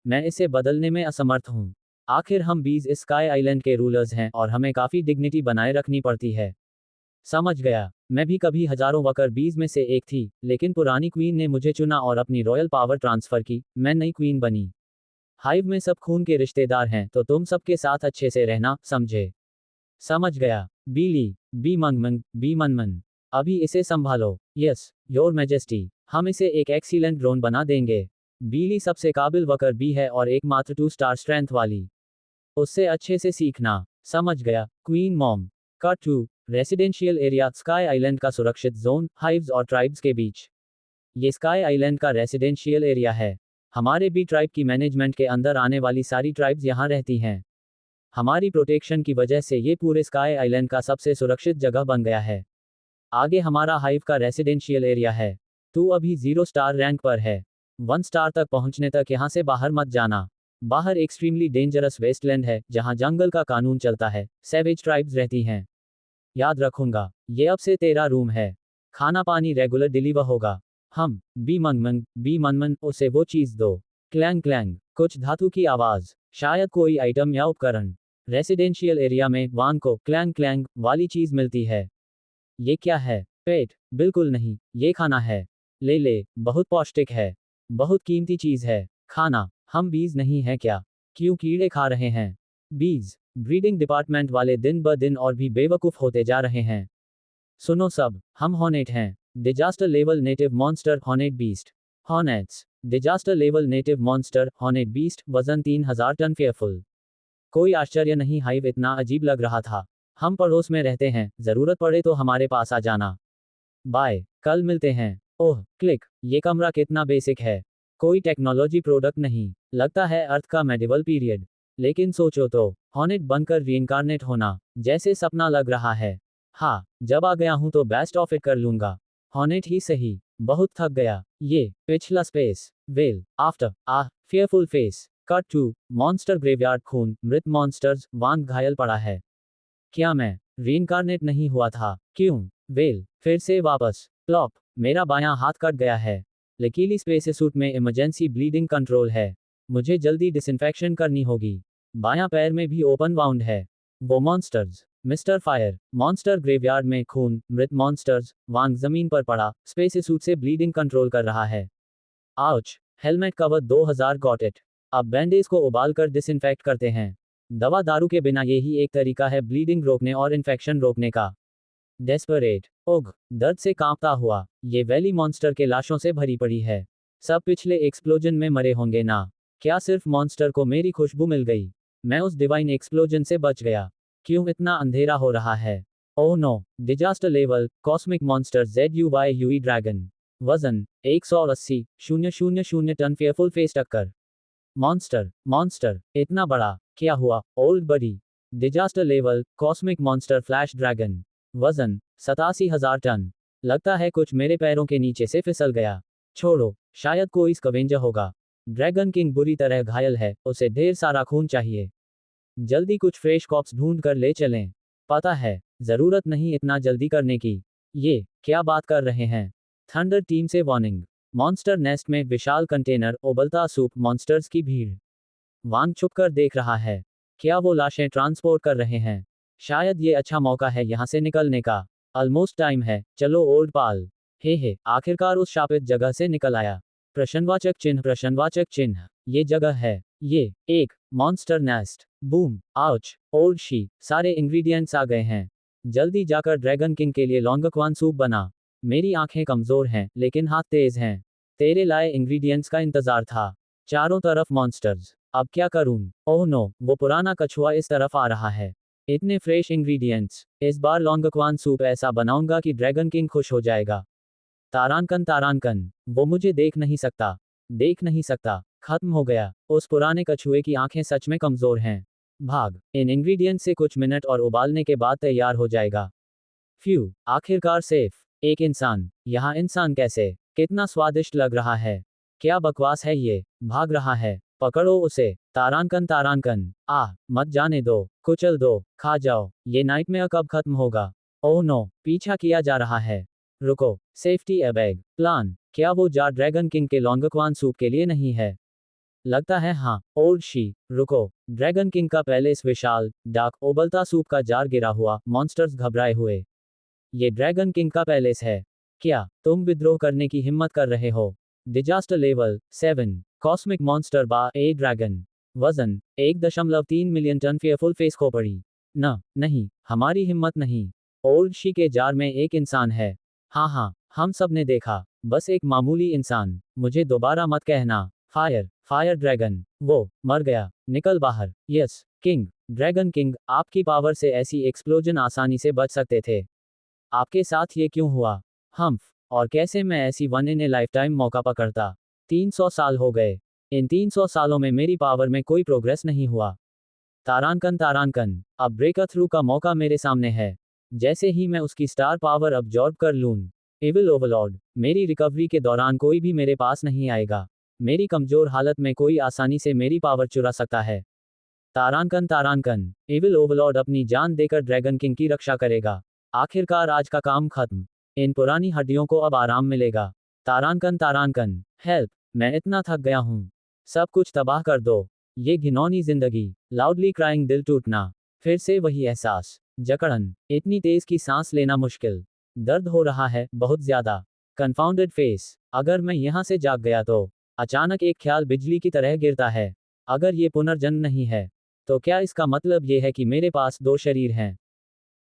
[SPEAKER 1] मैं इसे बदलने में असमर्थ हूँ। आखिर हम बीज स्काई आइलैंड के रूलर्स हैं और हमें काफी डिग्निटी बनाए रखनी पड़ती है। समझ गया, मैं भी कभी हजारों वकर बीज में से एक थी, लेकिन पुरानी क्वीन ने मुझे चुना और अपनी रॉयल पावर ट्रांसफर की, मैं नई क्वीन बनी। हाइव में सब खून के रिश्तेदार हैं तो तुम सबके साथ अच्छे से रहना, समझे? समझ गया। बीली, बी मंगमंग, बी मनमन। अभी इसे संभालो। यस, योर मैजेस्टी, हम इसे एक एक्सीलेंट ड्रोन बना देंगे। बीली सबसे काबिल वकर बी है और एकमात्र 2 स्टार स्ट्रेंथ वाली। उससे अच्छे से सीखना। समझ गया, queen mom. Cut to residential area, sky island का सुरक्षित जोन, हाइव्स और ट्राइब्स के बीच। ये स्काई आइलैंड का रेसिडेंशियल एरिया है। हमारे बी ट्राइब की मैनेजमेंट के अंदर आने वाली सारी ट्राइब्स यहाँ रहती हैं। हमारी प्रोटेक्शन की वजह से ये पूरे स्काई आइलैंड का सबसे सुरक्षित जगह बन गया है। आगे हमारा हाइव का रेसिडेंशियल एरिया है। तू अभी 0 स्टार रैंक पर है। 1 स्टार तक पहुंचने तक यहाँ से बाहर मत जाना। बाहर एक्सट्रीमली डेंजरस वेस्टलैंड है जहाँ जंगल का कानून चलता है, सैवेज ट्राइब्स रहती हैं। याद रखूंगा। ये अब से तेरा रूम है। खाना पानी रेगुलर डिलीवर होगा। हम, बी मनमन, बी मनमन, उसे वो चीज दो। क्लैंग क्लैंग, कुछ धातु की आवाज, शायद कोई आइटम या उपकरण। रेसिडेंशियल एरिया में वान को क्लैंग क्लैंग वाली चीज मिलती है। ये क्या है? पेट, बिल्कुल नहीं, ये खाना है। ले ले, बहुत पौष्टिक है। बहुत कीमती चीज है। खाना, हम बीज नहीं है क्या? क्यों कीड़े खा रहे हैं? बीज, ब्रीडिंग डिपार्टमेंट वाले दिन ब दिन और भी बेवकूफ होते जा रहे हैं। सुनो सब, हम हॉनेट हैं। Disaster level native monster hornet beast. Hornets, disaster level native monster hornet beast, वजन 3000 टन फेयरफुल। कोई आश्चर्य नहीं हाइव इतना अजीब लग रहा था। हम पड़ोस में रहते हैं, जरूरत पड़े तो हमारे पास आ जाना। बाय, कल मिलते हैं। ओह, क्लिक, ये कमरा कितना बेसिक है। कोई टेक्नोलॉजी प्रोडक्ट नहीं, लगता है अर्थ का मेडिवल पीरियड। लेकिन सोचो तो, हॉनेट बनकर रीइंकारनेट होना, जैसे सपना लग रहा है। हाँ, जब आ गया हूं तो बेस्ट ऑफ इट कर लूंगा। हॉनेट ही सही, बहुत थक गया। ये, पिछला space, well, after, fearful face. Cut to monster graveyard, खून, मृत मॉन्स्टर्स, वांग घायल पड़ा है। क्या मैं रीइंकारनेट नहीं हुआ था? क्यों? वेल, फिर से वापस। प्लॉप, मेरा बायां हाथ कट गया है। लकीली स्पेस सूट में इमरजेंसी ब्लीडिंग कंट्रोल है। मुझे जल्दी डिसइंफेक्शन करनी होगी। बायां पैर में भी ओपन वाउंड है। वो monsters, mister fire, monster graveyard में खून, मृत मॉन्स्टर्स, वांग जमीन पर पड़ा, स्पेस सूट से ब्लीडिंग कंट्रोल कर रहा है। Ouch, helmet cover 2000 got it. अब बैंडेज को उबालकर डिसइंफेक्ट करते हैं। दवा दारू के बिना यही एक तरीका है ब्लीडिंग रोकने और इन्फेक्शन रोकने का। डेस्परेट, उग, दर्द से कांपता हुआ, ये वैली मॉन्स्टर के लाशों से भरी पड़ी है। सब पिछले एक्सप्लोजन में मरे होंगे ना? क्या सिर्फ मॉन्स्टर को मेरी खुशबू मिल गई? मैं उस डिवाइन एक्सप्लोजन से बच गया। क्यों इतना अंधेरा हो रहा है? Oh no, disaster level, cosmic monster ZUYUE dragon. वजन, 180,000 टन फेयरफुल फेस टक्कर। मॉन्स्टर, इतना बड़ा, क्या हुआ, old buddy? Disaster level, cosmic monster flash dragon. वजन, 87,000 टन। लगता है कुछ मेरे पैरों के नीचे से फिसल गया। छोड़ो, शायद कोई स्कवेंजर होगा। ड्रैगन किंग बुरी तरह घायल है, उसे ढेर सारा खून चाहिए। जल्दी कुछ फ्रेश कॉप्स ढूंढ कर ले चलें। पता है, जरूरत नहीं इतना जल्दी करने की। ये, क्या बात कर रहे हैं? थंडर टीम से वार्निंग। मॉन्स्टर नेस्ट में विशाल कंटेनर, उबलता सूप, मॉन्स्टर्स की भीड़। वांग छुपकर देख रहा है। क्या वो लाशें ट्रांसपोर्ट कर रहे हैं? शायद ये अच्छा मौका है यहाँ से निकलने का। ऑलमोस्ट टाइम है, चलो ओल्ड पाल। हे आखिरकार उस शापित जगह से निकल आया। प्रश्नवाचक चिन्ह। ये जगह है। ये एक monster nest. Boom, ouch, old she, सारे इंग्रेडिएंट्स आ गए हैं। जल्दी जाकर ड्रैगन किंग के लिए लॉन्गक्वान सूप बना। मेरी आंखें कमजोर हैं लेकिन हाथ तेज हैं। तेरे लाए इंग्रेडिएंट्स का इंतजार था। चारों तरफ मॉन्स्टर्स। अब क्या करूं? ओह नो, वो पुराना कछुआ इस तरफ आ रहा है। इतने फ्रेश इंग्रेडिएंट्स। इस बार लॉन्गक्वान सूप ऐसा बनाऊंगा कि ड्रैगन किंग खुश हो जाएगा। तारांकन, वो मुझे देख नहीं सकता। खत्म हो गया। उस पुराने कछुए की आंखें सच में कमजोर हैं। भाग। इन इंग्रेडिएंट्स से कुछ मिनट और उबालने के बाद तैयार हो जाएगा। फ्यू, आखिरकार सेफ। एक इंसान। यहाँ इंसान कैसे? कितना स्वादिष्ट लग रहा है। क्या बकवास है ये? भाग रहा है। पकड़ो उसे। तारांकन, मत जाने दो, कुचल दो, खा जाओ। ये नाइटमेयर कब खत्म होगा? ओह नो, पीछा किया जा रहा है। रुको, सेफ्टी एबैग प्लान। क्या वो जार ड्रैगन किंग के लॉन्गक्वान सूप के लिए नहीं है? लगता है हाँ। ओल्ड शी, रुको। ड्रैगन किंग का पैलेस विशाल, डार्क, उबलता सूप का जार गिरा हुआ, मॉन्स्टर्स घबराए हुए। ये ड्रैगन किंग का पैलेस है। क्या तुम विद्रोह करने की हिम्मत कर रहे हो? Disaster level 7। कॉस्मिक मॉन्स्टर बा ए ड्रैगन। वजन 1.3 मिलियन टन। फेयरफुल फेस खोपड़ी। नहीं, हमारी हिम्मत नहीं। ओल्ड शी के जार में एक इंसान है। हाँ, हम सब ने देखा। बस एक मामूली इंसान। मुझे दोबारा मत कहना। Fire dragon. वो मर गया। निकल बाहर। Yes king. ड्रैगन किंग, आपकी पावर से ऐसी एक्सप्लोजन आसानी से बच सकते थे। आपके साथ ये क्यों हुआ? हम्फ। और कैसे मैं ऐसी वन इन ए लाइफटाइम मौका पकड़ता? 300 साल हो गए। इन 300 सालों में मेरी पावर में कोई प्रोग्रेस नहीं हुआ। तारांकन, अब ब्रेक थ्रू का मौका मेरे सामने है। जैसे ही मैं उसकी स्टार पावर अब्जॉर्ब कर लूं। एविल ओवरलॉर्ड, मेरी रिकवरी के दौरान कोई भी मेरे पास नहीं आएगा। मेरी कमजोर हालत में कोई आसानी से मेरी पावर चुरा सकता है। तारांकन, एविल ओवरलॉर्ड अपनी जान देकर ड्रैगन किंग की रक्षा करेगा। आखिरकार आज का काम खत्म। इन पुरानी हड्डियों को अब आराम मिलेगा। तारांकन, हेल्प, मैं इतना थक गया हूं। सब कुछ तबाह कर दो। ये घिनौनी जिंदगी। लाउडली क्राइंग, दिल टूटना। फिर से वही एहसास। जकड़न, इतनी तेज की सांस लेना मुश्किल। दर्द हो रहा है, बहुत ज्यादा। कन्फाउंडेड फेस, अगर मैं यहां से जाग गया तो। अचानक एक ख्याल बिजली की तरह गिरता है। अगर ये पुनर्जन्म नहीं है, तो क्या इसका मतलब ये है कि मेरे पास 2 शरीर हैं?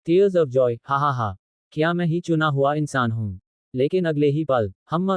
[SPEAKER 1] टीयर्स ऑफ जॉय, हा, क्या मैं ही चुना हुआ इंसान हूं? लेकिन अगले ही पल,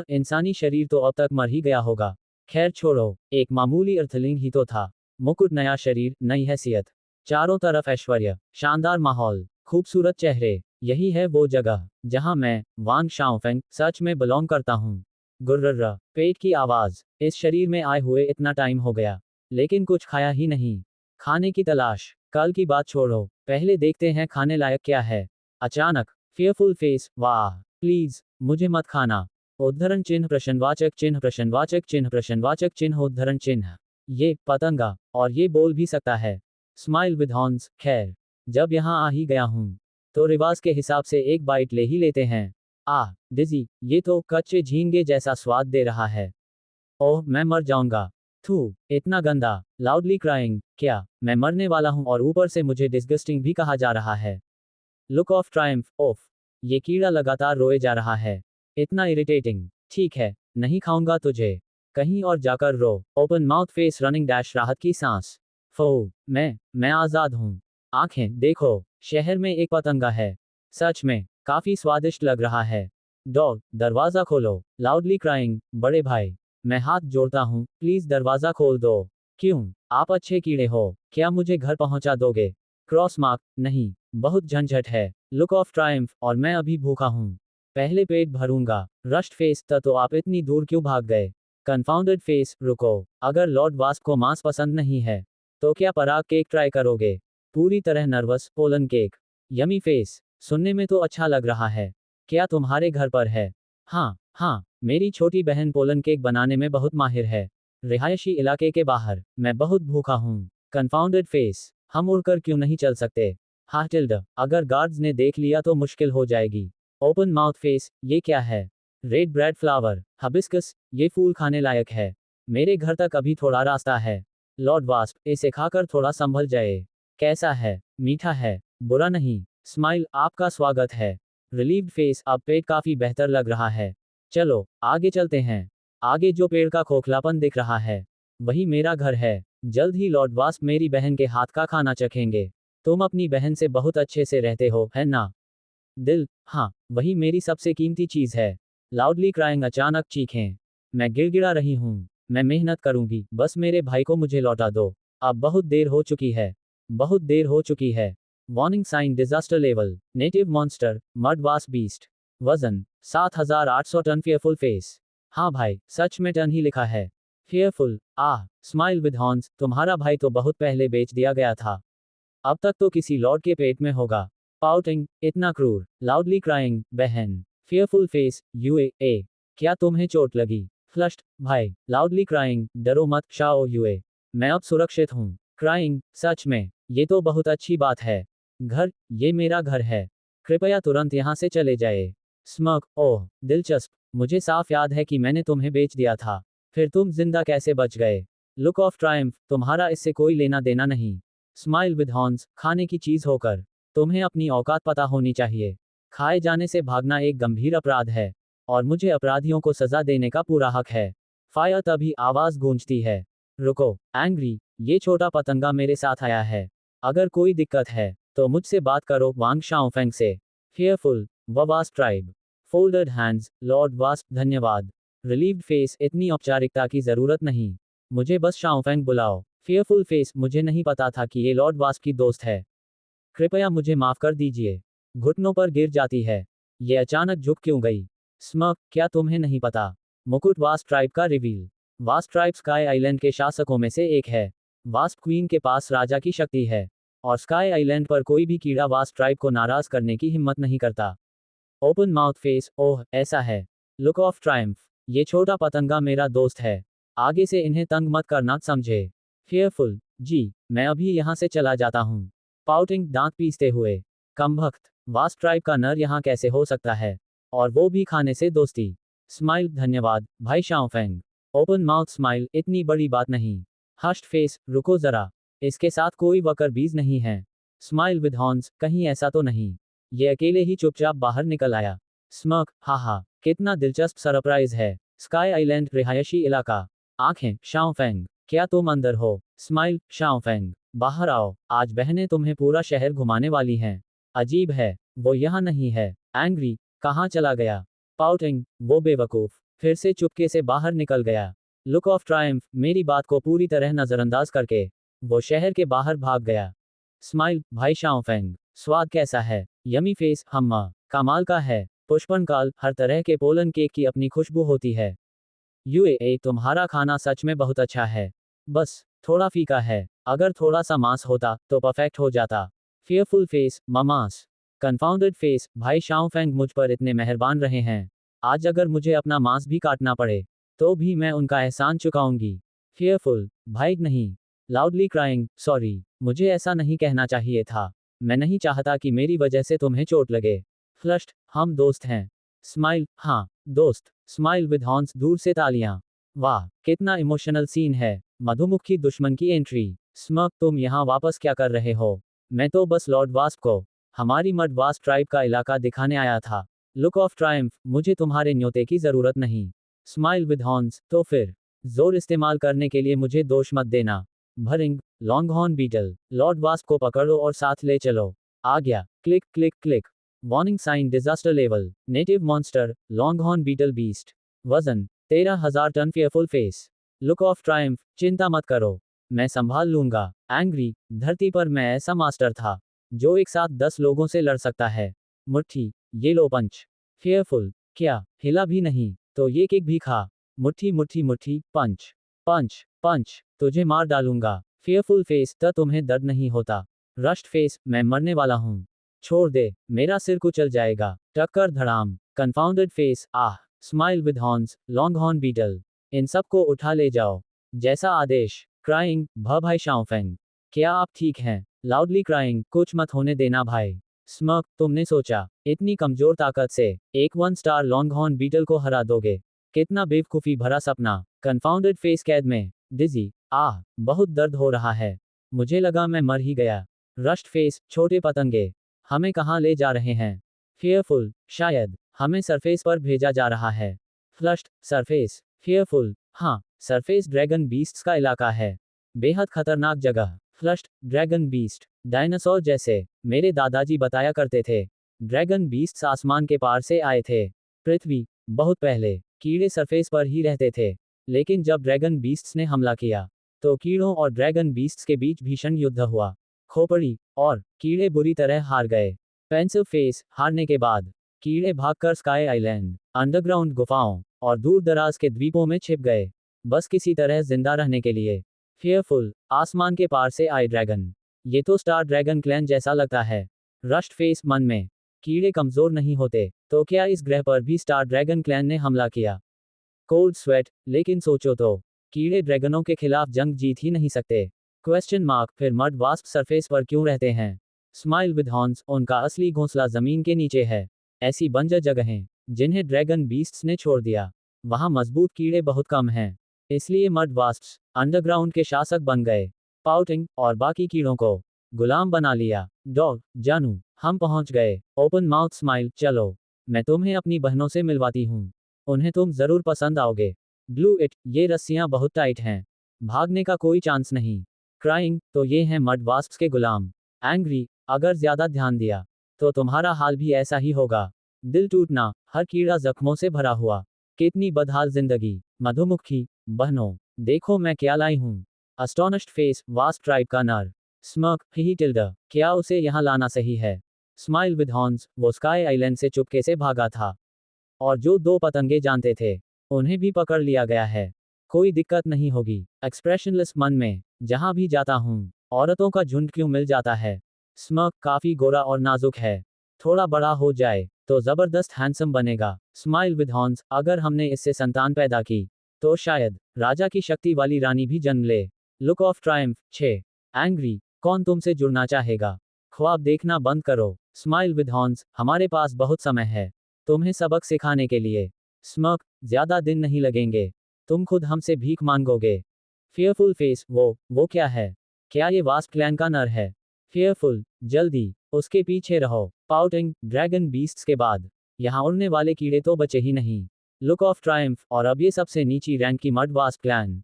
[SPEAKER 1] इंसानी शरीर तो अब तक मर ही गया होगा। खैर छोड़ो, एक मामूली अर्थलिंग ही तो था। मुकुट, नया शरीर, नई हैसियत। चारों तरफ ऐश्वर्य, शानदार माहौल, खूबसूरत चेहरे। यही है वो जगह जहां मैं, वांग शाओफेंग, सच में बिलोंग करता हूं। गुर्र, पेट की आवाज। इस शरीर में आए हुए इतना टाइम हो गया, लेकिन कुछ खाया ही नहीं। खाने की तलाश। कल की बात छोड़ो, पहले देखते हैं खाने लायक क्या है। अचानक, फियरफुल फेस, वाह, प्लीज, मुझे मत खाना। उद्धरण चिन्ह, प्रश्नवाचक चिन्ह, उद्धरण चिन्ह। ये पतंगा, और ये बोल भी सकता है। Smile with horns. खैर, जब यहां आ ही गया हूं, तो रिवाज के हिसाब से एक बाइट ले ही लेते हैं। डिजी, ये तो कच्चे झींगे जैसा स्वाद दे रहा है। ओह, मैं मर जाऊंगा। थू, इतना गंदा। लाउडली क्राइंग, क्या मैं मरने वाला हूं और ऊपर से मुझे डिस्गस्टिंग भी कहा जा रहा है? लुक ऑफ ट्रायम्फ, ओफ। ये कीड़ा लगातार रोए जा रहा है। इतना इरिटेटिंग। ठीक है, नहीं खाऊंगा तुझे। कहीं और जाकर रो। Open mouth face running dash, राहत की सांस। फो, मैं आजाद हूं। आंखें देखो, शहर में एक पतंगा है। सच में, काफी स्वादिष्ट लग रहा है। डॉग, दरवाजा खोलो। लाउडली क्राइंग, बड़े भाई, मैं हाथ जोड़ता हूं, प्लीज दरवाजा खोल दो। क्यों? आप अच्छे कीड़े हो, क्या मुझे घर पहुंचा दोगे? क्रॉस मार्क, नहीं, बहुत झंझट है। लुक ऑफ ट्रायम्फ, और मैं अभी भूखा हूं। पहले पेट भरूंगा। रश्ड फेस, तो आप इतनी दूर क्यों भाग गए? कन्फाउंडेड फेस, रुको, अगर लॉर्ड वास्प को मांस पसंद नहीं है, तो क्या पराग केक ट्राई करोगे? पूरी तरह nervous, pollen cake. Yummy face, सुनने में तो अच्छा लग रहा है। क्या तुम्हारे घर पर है? हाँ, मेरी छोटी बहन पोलन केक बनाने में बहुत माहिर है। रिहायशी इलाके के बाहर, मैं बहुत भूखा हूँ। कन्फाउंडेड फेस, हम उड़कर क्यों नहीं चल सकते? टिल्ड, अगर गार्ड्स ने देख लिया तो मुश्किल हो जाएगी। ओपन माउथ फेस, ये क्या है? रेड ब्रेड फ्लावर, हबिस्कस, ये फूल खाने लायक है। मेरे घर तक अभी थोड़ा रास्ता है। लॉर्ड वास्प, इसे खाकर थोड़ा संभल जाए। कैसा है? मीठा है, बुरा नहीं। स्माइल, आपका स्वागत है। रिलीव्ड फेस, अब पेट काफी बेहतर लग रहा है। चलो आगे चलते हैं। आगे जो पेड़ का खोखलापन दिख रहा है वही मेरा घर है। जल्द ही लॉर्ड वास्प मेरी बहन के हाथ का खाना चखेंगे। तुम अपनी बहन से बहुत अच्छे से रहते हो, है ना? दिल, हाँ, वही मेरी सबसे कीमती चीज है। लाउडली क्राइंग, अचानक चीखें। मैं गिड़गिड़ा रही हूँ। मैं मेहनत करूंगी, बस मेरे भाई को मुझे लौटा दो। अब बहुत देर हो चुकी है। बहुत देर हो चुकी है। Warning sign, disaster level, native monster, mud wasp beast. वजन 7800 टन। फेयरफुल फेस, हाँ भाई, सच में टन ही लिखा है। Fearful, ah, smile with horns, तुम्हारा भाई तो बहुत पहले बेच दिया गया था। अब तक तो किसी लॉर्ड के पेट में होगा। पाउटिंग, इतना क्रूर। लाउडली क्राइंग, बहन। फियरफुल फेस, यूए ए, क्या तुम्हें चोट लगी? फ्लश्ड, भाई। लाउडली क्राइंग, डरो मत शाओ यूए, मैं अब सुरक्षित हूँ। क्राइंग, सच में, ये तो बहुत अच्छी बात है। घर, ये मेरा घर है। कृपया तुरंत यहाँ से चले जाए। स्मग, ओह, दिलचस्प, मुझे साफ याद है कि मैंने तुम्हें बेच दिया था। फिर तुम जिंदा कैसे बच गए? लुक ऑफ ट्रायम्फ, तुम्हारा इससे कोई लेना देना नहीं। स्माइल विद हॉर्न्स, खाने की चीज होकर तुम्हें अपनी औकात पता होनी चाहिए। खाए जाने से भागना एक गंभीर अपराध है और मुझे अपराधियों को सजा देने का पूरा हक है। फायर, तभी आवाज गूंजती है। रुको, एंग्री, ये छोटा पतंगा मेरे साथ आया है। अगर कोई दिक्कत है तो मुझसे बात करो वांग शाओफेंग से। Fearful, Wawas tribe. Folded hands, lord wasp, धन्यवाद। रिलीव्ड फेस, इतनी औपचारिकता की जरूरत नहीं। मुझे बस शाओफेंग बुलाओ। फेयरफुल फेस, मुझे नहीं पता था कि ये लॉर्ड वास्प की दोस्त है। कृपया मुझे माफ कर दीजिए। घुटनों पर गिर जाती है। ये अचानक झुक क्यों गई? स्मग, क्या तुम्हें नहीं पता? मुकुट वास्प ट्राइब का reveal. Wasp tribe sky island के शासकों में से एक है। वास्प क्वीन के पास राजा की शक्ति है और स्काई आइलैंड पर कोई भी कीड़ा वास्प ट्राइब को नाराज करने की हिम्मत नहीं करता। ओपन माउथ फेस, ओह ऐसा है। लुक ऑफ ट्रायम्फ, ये छोटा पतंगा मेरा दोस्त है। आगे से इन्हें तंग मत करना, समझे? फेयरफुल, जी, मैं अभी यहाँ से चला जाता हूँ। पाउटिंग, दांत पीसते हुए। कमबख्त, वास्प ट्राइब का नर यहाँ कैसे हो सकता है? और वो भी खाने से दोस्ती। स्माइल, धन्यवाद भाई शाओफेंग। ओपन माउथ स्माइल, इतनी बड़ी बात नहीं। हश्ड फेस, रुको जरा, इसके साथ कोई वकर बीज नहीं है। स्माइल विद हॉर्न्स, कहीं ऐसा तो नहीं? ये अकेले ही चुपचाप बाहर निकल आया। स्मक, हाहा, कितना दिलचस्प सरप्राइज है। स्काई आइलैंड, रिहायशी इलाका। आंखें, शाओफेंग, क्या तुम अंदर हो? स्माइल, शाओफेंग, बाहर आओ, आज बहनें तुम्हें पूरा शहर घुमाने वाली हैं। अजीब है, वो यहाँ नहीं है। एंग्री, कहाँ चला गया? पाउटिंग, वो बेवकूफ, फिर से चुपके से बाहर निकल गया। लुक ऑफ ट्रायम्फ, मेरी बात को पूरी तरह नजरअंदाज करके वो शहर के बाहर भाग गया। स्माइल, भाई शाओफेंग, स्वाद कैसा है? यमी फेस, हम्मा, कमाल का है। पुष्पनकाल, हर तरह के पोलन केक की अपनी खुशबू होती है। यूए, तुम्हारा खाना सच में बहुत अच्छा है। बस थोड़ा फीका है, अगर थोड़ा सा मांस होता तो परफेक्ट हो जाता। Fearful face, Mamas. Confounded face, भाई शाओफेंग मुझ पर इतने मेहरबान रहे हैं। आज अगर मुझे अपना मांस भी काटना पड़े तो भी मैं उनका एहसान चुकाऊंगी। फेयरफुल, भाई नहीं। लाउडली क्राइंग, सॉरी, मुझे ऐसा नहीं कहना चाहिए था। मैं नहीं चाहता कि मेरी वजह से तुम्हें चोट लगे। फ्लश्ड, हम दोस्त हैं। स्माइल, हाँ, दोस्त। स्माइल विद हॉर्न्स, दूर से तालियां। वाह, कितना इमोशनल सीन है। मधुमुखी दुश्मन की एंट्री। स्मग, तुम यहाँ वापस क्या कर रहे हो? मैं तो बस लॉर्ड वास्प को हमारी मड वास्प ट्राइब का इलाका दिखाने आया था। लुक ऑफ ट्रायम्फ, मुझे तुम्हारे न्योते की जरूरत नहीं। स्माइल विद हॉर्न्स, तो फिर जोर इस्तेमाल करने के लिए मुझे दोष मत देना। भरिंग, लॉन्गहॉर्न बीटल, लॉर्ड वास्प को पकड़ो और साथ ले चलो। आ गया। Click click click. Warning sign, disaster level, native monster, longhorn beetle beast. वजन 13,000 ton. Fearful face. Look of triumph, चिंता मत करो, मैं संभाल लूंगा। एंग्री, धरती पर मैं ऐसा मास्टर था जो एक साथ 10 लोगों से लड़ सकता है। मुट्ठी, ये लो पंच। फेयरफुल, क्या हिला भी नहीं तो ये किक भी खा। मुट्ठी मुट्ठी मुट्ठी, पंच पंच पंच, तुझे मार डालूंगा। फेयरफुल फेस, तुम्हें दर्द नहीं होता? रश्ड फेस, मैं मरने वाला हूँ, छोड़ दे, मेरा सिर कुचल जाएगा। टक्कर धड़ाम। Confounded face, ah. Smile with horns, long horn beetle, इन सबको उठा ले जाओ। जैसा आदेश। क्राइंग, भाई शाओफेंग, क्या आप ठीक हैं? लाउडली क्राइंग, कुछ मत होने देना भाई। स्मक, तुमने सोचा इतनी कमजोर ताकत से एक 1 स्टार लॉन्गहॉर्न बीटल को हरा दोगे? कितना बेवकूफी भरा सपना। कंफाउंडेड फेस, कैद में। डिजी, आह, बहुत दर्द हो रहा है, मुझे लगा मैं मर ही गया। रश्ड फेस, छोटे पतंगे, हमें कहाँ ले जा रहे हैं? fearful, शायद हमें सरफेस पर भेजा जा रहा है। फ्लश्ड, सरफेस, fearful, हाँ, सरफेस ड्रैगन बीस्ट्स का इलाका है। बेहद खतरनाक जगह। फ्लश्ड, ड्रैगन बीस्ट, डायनासोर जैसे, मेरे दादाजी बताया करते थे। ड्रैगन बीस्ट्स आसमान के पार से आए थे। पृथ्वी, बहुत पहले, कीड़े सरफेस पर ही रहते थे। लेकिन जब ड्रैगन बीस्ट्स ने हमला किया, तो कीड़ों और ड्रैगन बीस्ट्स के बीच भीषण युद्ध हुआ। खोपड़ी और कीड़े बुरी तरह हार गए। पेंसिल फेस, हारने के बाद, कीड़े भागकर स्काई आइलैंड, अंडरग्राउंड गुफाओं और दूर दराज के द्वीपों में छिप गए, बस किसी तरह जिंदा रहने के लिए। फेयरफुल, आसमान के पार से आए ड्रैगन, ये तो स्टार ड्रैगन क्लैन जैसा लगता है। रश्ड फेस, मन में, कीड़े कमजोर नहीं होते, तो क्या इस ग्रह पर भी स्टार ड्रैगन क्लैन ने हमला किया? कोल्ड स्वेट, लेकिन सोचो तो, कीड़े ड्रैगनों के खिलाफ जंग जीत ही नहीं सकते। क्वेश्चन मार्क, फिर मड वास्प सरफेस पर क्यों रहते हैं? स्माइल विद हॉर्न्स, उनका असली घोंसला जमीन के नीचे है। ऐसी बंजर जगहें, जिन्हें ड्रैगन बीस्ट्स ने छोड़ दिया, वहां मजबूत कीड़े बहुत कम हैं। इसलिए मड वास्प्स अंडरग्राउंड के शासक बन गए। पाउटिंग और बाकी कीड़ों को गुलाम बना लिया। डॉग, जानू, हम पहुंच गए। ओपन माउथ स्माइल, चलो, मैं तुम्हें अपनी बहनों से मिलवाती हूँ। उन्हें तुम जरूर पसंद आओगे। ग्लू इट, ये रस्सियां बहुत टाइट हैं, भागने का कोई चांस नहीं। क्राइंग, तो ये हैं मड वास्प्स के गुलाम। एंग्री, अगर ज्यादा ध्यान दिया, तो तुम्हारा हाल भी ऐसा ही होगा। दिल टूटना, हर कीड़ा जख्मों से भरा हुआ। कितनी बदहाल जिंदगी। मधुमुखी, बहनों, देखो मैं क्या लाई हूँ। अस्टोनिश्ड फेस, वास्प ट्राइब का नर। स्मर्क, ही टिल्डा, क्या उसे यहाँ लाना सही है? स्माइल विद हॉर्न्स, वो स्काई आइलैंड से चुपके से भागा था। और जो 2 पतंगे जानते थे, उन्हें भी पकड़ लिया गया है। कोई दिक्कत नहीं होगी। एक्सप्रेशनलेस, मन में, जहां भी जाता हूं, औरतों का झुंड क्यों मिल जाता है। स्मर्क, काफी गोरा और नाजुक है। थोड़ा बड़ा हो जाए, तो जबरदस्त हैंडसम बनेगा। स्माइल विद हॉर्न्स, अगर हमने इससे संतान पैदा की, तो शायद राजा की शक्ति वाली रानी भी जन्म ले। Look of Triumph, 6। एंग्री, कौन तुमसे जुड़ना चाहेगा? ख्वाब देखना बंद करो। स्माइल विद हॉर्न्स, हमारे पास बहुत समय है तुम्हें सबक सिखाने के लिए। स्मर्क, ज्यादा दिन नहीं लगेंगे, तुम खुद हमसे भीख मांगोगे। फेयरफुल फेस, वो क्या है? क्या ये वास्प क्लैन का नर है? फेयरफुल, जल्दी, उसके पीछे रहो। पाउटिंग, ड्रैगन बीस्ट्स के बाद, यहाँ उड़ने वाले कीड़े तो बचे ही नहीं। लुक ऑफ ट्रायम्फ, और अब ये सबसे नीची रैंक की मड वास्प क्लैन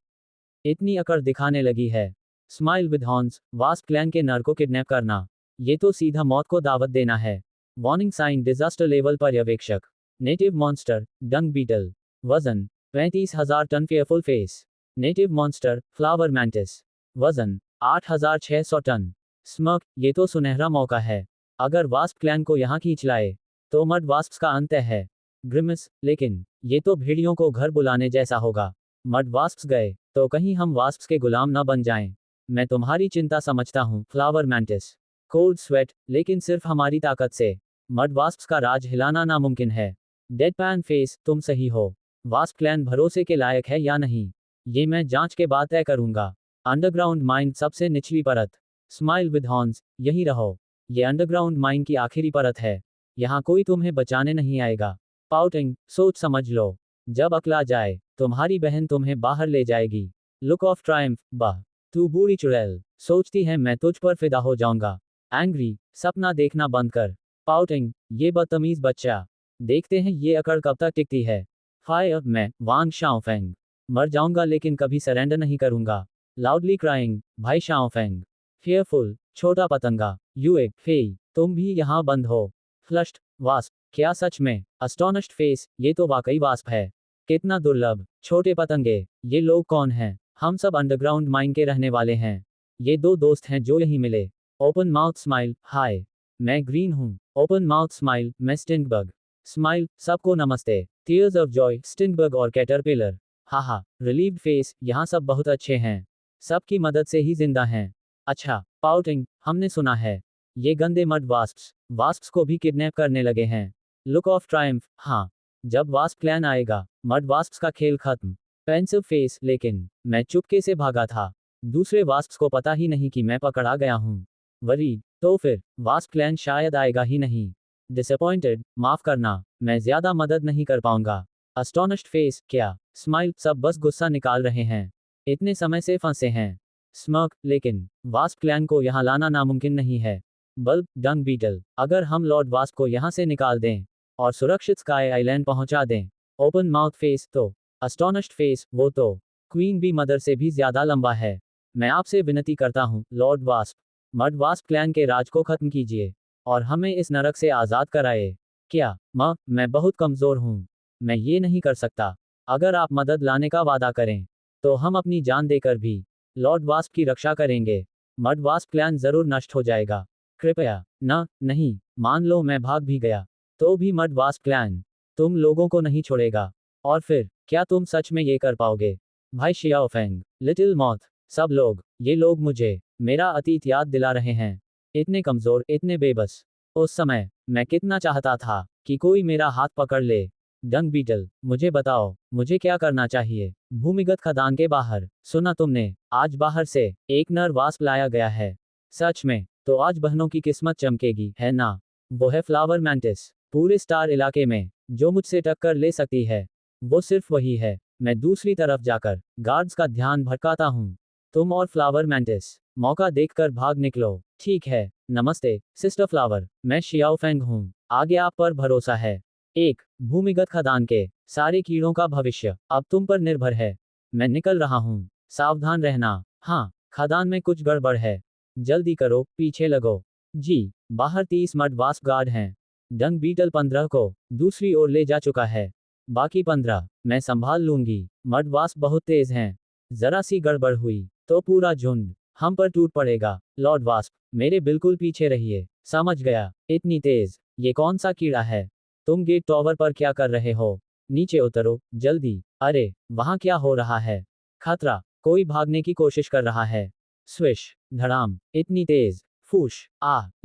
[SPEAKER 1] इतनी अकड़ दिखाने लगी है। Smile with horns, wasp clan के नर को किडनैप करना, ये तो सीधा मौत को दावत देना है। वार्निंग साइन, डिजास्टर लेवल पर्यवेक्षक। Native monster, dung beetle. वजन 35,000 ton. Fearful face, native monster, flower mantis. वजन 8,600 टन। स्मर्क, ये तो सुनहरा मौका है। अगर वास्प क्लैन को यहाँ खींच लाए, तो मड वास्प्स का अंत है। ग्रिमिस, लेकिन ये तो भेड़ियों को घर बुलाने जैसा होगा। मड वास्प्स गए, तो कहीं हम वास्प्स के गुलाम न बन जाएं। मैं तुम्हारी चिंता समझता हूँ, फ्लावर मैंटिस। कोल्ड स्वेट, लेकिन सिर्फ हमारी ताकत से मड वास्प्स का राज हिलाना नामुमकिन है। डेडपैन फेस, तुम सही हो। वास्प क्लैन भरोसे के लायक है या नहीं, ये मैं जांच के बाद तय करूंगा। अंडरग्राउंड माइन, सबसे निचली परत। स्माइल विद हॉर्न्स, यहीं रहो, ये अंडरग्राउंड माइन की आखिरी परत है, यहाँ कोई तुम्हें बचाने नहीं आएगा। पाउटिंग, सोच समझ लो, जब अकला जाए, तुम्हारी बहन तुम्हें बाहर ले जाएगी। लुक ऑफ ट्रायम्फ, बाह, तू बूढ़ी चुड़ैल, सोचती है मैं तुझ पर फिदा हो जाऊंगा। एंग्री, सपना देखना बंद कर। पाउटिंग, ये बदतमीज बच्चा, देखते हैं ये अकड़ कब तक टिकती है। फायर, मैं वांग शाओफेंग, मर जाऊंगा लेकिन कभी सरेंडर नहीं करूंगा। लाउडली क्राइंग, भाई शाओफेंग। फेयरफुल, छोटा पतंगा। यूए, फेई, तुम भी यहाँ बंद हो। फ्लश्ड, वास्प, क्या सच में? अस्टोनिश्ड फेस, ये तो वाकई वास्प है। कितना दुर्लभ। छोटे पतंगे, ये लोग कौन हैं? हम सब अंडरग्राउंड माइन के रहने वाले हैं। ये 2 दोस्त हैं जो यहीं मिले। ओपन माउथ स्माइल, हाय, मैं ग्रीन हूँ। ओपन माउथ स्माइल, मैं स्टिंगबग। स्माइल, सबको नमस्ते। टीयर्स ऑफ जॉय, स्टिंगबग और कैटरपिलर। हाहा, रिलीव्ड फेस, यहाँ सब बहुत अच्छे हैं, सबकी मदद से ही जिंदा हैं। अच्छा। पाउटिंग, हमने सुना है, ये गंदे मड वास्प्स को भी किडनैप करने लगे हैं। लुक ऑफ ट्रायम्फ, हाँ, जब वास्प क्लैन आएगा, मड वास्प्स का खेल खत्म। पेंसिव फेस, लेकिन मैं चुपके से भागा था, दूसरे वास्प्स को पता ही नहीं कि मैं पकड़ा गया हूँ। वरीड, तो फिर वास्प क्लैन शायद आएगा ही नहीं। डिसअपॉइंटेड, माफ करना, मैं ज्यादा मदद नहीं कर पाऊंगा। अस्टोनिश्ड फेस, क्या? स्माइल, सब बस गुस्सा निकाल रहे हैं, इतने समय से फंसे हैं। स्मर्क, लेकिन वास्प क्लैन को यहाँ लाना नामुमकिन नहीं है। Bulb, dung beetle. अगर हम लॉर्ड वास्प को यहाँ से निकाल दें और सुरक्षित स्काई आइलैंड पहुंचा दें। ओपन माउथ फेस तो अस्टोनिश्ड फेस, वो तो क्वीन बी मदर से भी ज्यादा लंबा है। मैं आपसे विनती करता हूँ Lord wasp, mud wasp clan के राज को खत्म कीजिए और हमें इस नरक से आज़ाद कराए। क्या मैं बहुत कमज़ोर हूँ, मैं ये नहीं कर सकता। अगर आप मदद लाने का वादा करें तो हम अपनी जान देकर भी लॉर्ड वास्प की रक्षा करेंगे। मड वास्प क्लैन ज़रूर नष्ट हो जाएगा। कृपया नहीं, मान लो मैं भाग भी गया तो भी मड वास्प क्लैन तुम लोगों को नहीं छोड़ेगा। और फिर क्या तुम सच में ये कर पाओगे? भाई शियाओफेंग, लिटिल मॉथ, सब लोग, ये लोग मुझे मेरा अतीत याद दिला रहे हैं। इतने कमजोर, इतने बेबस। उस समय मैं कितना चाहता था कि कोई मेरा हाथ पकड़ ले। डंग बीटल, मुझे बताओ, मुझे क्या करना चाहिए? भूमिगत खदान के बाहर, सुना तुमने, आज बाहर से एक नर वास्प लाया गया है। सच में? तो आज बहनों की किस्मत चमकेगी, है ना? वो है फ्लावर मैंटिस। पूरे स्टार इलाके में जो मुझसे टक्कर ले सकती है वो सिर्फ वही है। मैं दूसरी तरफ जाकर गार्ड्स का ध्यान भटकाता हूँ। तुम और फ्लावर मैंटिस मौका देखकर भाग निकलो। ठीक है, नमस्ते सिस्टर फ्लावर, मैं शियाओफेंग हूँ, आगे आप पर भरोसा है। एक भूमिगत खदान के सारे कीड़ों का भविष्य अब तुम पर निर्भर है। मैं निकल रहा हूँ, सावधान रहना। हाँ, खदान में कुछ गड़बड़ है, जल्दी करो, पीछे लगो। जी, बाहर 30 मड वास्प गार्ड हैं। डंग बीटल 15 को दूसरी ओर ले जा चुका है, बाकी 15 मैं संभाल लूंगी। मड वास्प बहुत तेज हैं, जरा सी गड़बड़ हुई तो पूरा झुंड हम पर टूट पड़ेगा। लॉर्ड वास्प, मेरे बिल्कुल पीछे रहिए। समझ गया। इतनी तेज, ये कौन सा कीड़ा है? तुम गेट टॉवर पर क्या कर रहे हो? नीचे उतरो, जल्दी। अरे, वहां क्या हो रहा है? खतरा, कोई भागने की कोशिश कर रहा है। स्विश, धड़ाम, इतनी तेज, फूश,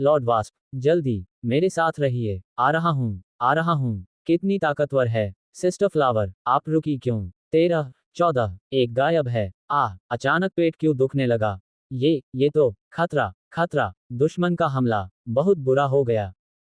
[SPEAKER 1] लॉर्ड वास्प, जल्दी, मेरे साथ रहिए। आ रहा हूँ। कितनी ताकतवर है। सिस्टर फ्लावर, आप रुकी क्यों? 13, 14, एक गायब है। अचानक पेट क्यों दुखने लगा? ये तो खतरा, दुश्मन का हमला, बहुत बुरा हो गया।